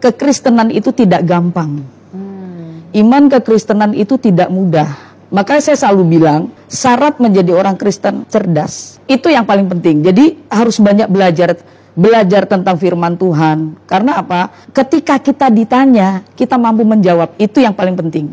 kekristenan itu tidak gampang. Iman kekristenan itu tidak mudah. Makanya saya selalu bilang, syarat menjadi orang Kristen cerdas. Itu yang paling penting. Jadi harus banyak belajar tentang firman Tuhan. Karena apa? Ketika kita ditanya, kita mampu menjawab. Itu yang paling penting.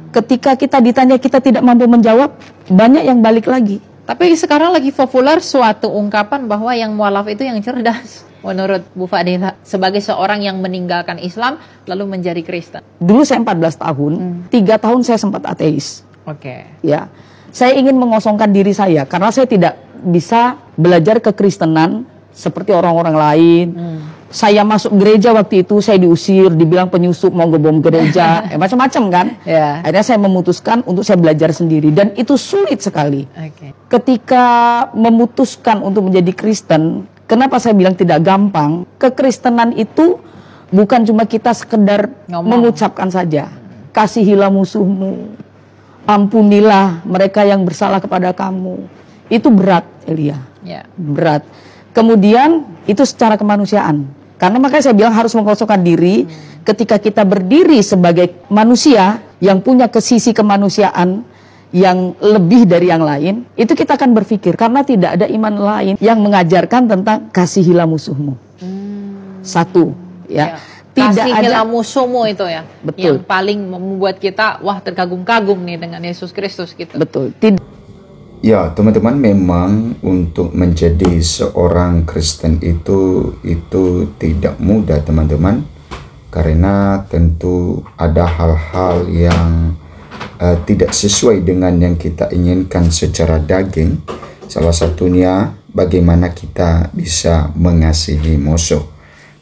Ketika kita ditanya, kita tidak mampu menjawab, banyak yang balik lagi. Tapi sekarang lagi populer suatu ungkapan bahwa yang mualaf itu yang cerdas. Menurut Bu Fadila, sebagai seorang yang meninggalkan Islam lalu menjadi Kristen. Dulu saya 14 tahun, 3 tahun saya sempat ateis. Oke. Ya, saya ingin mengosongkan diri saya karena saya tidak bisa belajar kekristenan seperti orang-orang lain. Saya masuk gereja waktu itu, saya diusir, dibilang penyusup, mau ngebom gereja, macam-macam kan. Akhirnya saya memutuskan untuk saya belajar sendiri dan itu sulit sekali. Ketika memutuskan untuk menjadi Kristen, kenapa saya bilang tidak gampang? Kekristenan itu bukan cuma kita sekedar mengucapkan saja. Kasihilah musuhmu, ampunilah mereka yang bersalah kepada kamu. Itu berat, Elia. Berat. Kemudian itu secara kemanusiaan. Karena makanya saya bilang harus mengosongkan diri. Ketika kita berdiri sebagai manusia yang punya sisi kemanusiaan yang lebih dari yang lain, itu kita akan berpikir karena tidak ada iman lain yang mengajarkan tentang kasihilah musuhmu. Satu, ya. Kasihilah musuhmu itu ya. Betul. Yang paling membuat kita wah terkagum-kagum nih dengan Yesus Kristus gitu. Betul. Ya, teman-teman, memang untuk menjadi seorang Kristen itu tidak mudah, teman-teman. Karena tentu ada hal-hal yang tidak sesuai dengan yang kita inginkan secara daging. Salah satunya bagaimana kita bisa mengasihi musuh.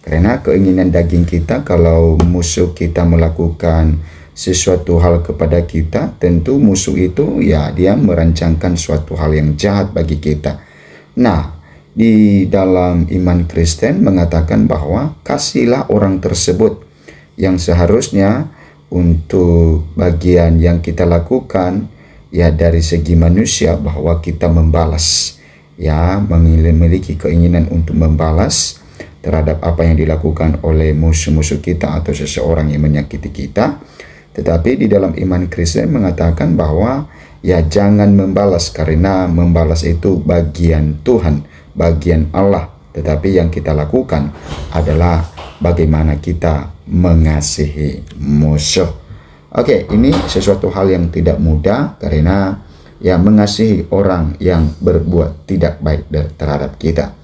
Karena keinginan daging kita, kalau musuh kita melakukan sesuatu hal kepada kita, tentu musuh itu ya dia merancangkan suatu hal yang jahat bagi kita. Nah, di dalam iman Kristen mengatakan bahwa kasihilah orang tersebut, yang seharusnya untuk bagian yang kita lakukan ya dari segi manusia bahwa kita membalas, ya memiliki keinginan untuk membalas terhadap apa yang dilakukan oleh musuh-musuh kita atau seseorang yang menyakiti kita. Tetapi di dalam iman Kristen mengatakan bahwa ya jangan membalas, karena membalas itu bagian Tuhan, bagian Allah. Tetapi yang kita lakukan adalah bagaimana kita mengasihi musuh. Oke, ini sesuatu hal yang tidak mudah karena ya mengasihi orang yang berbuat tidak baik terhadap kita.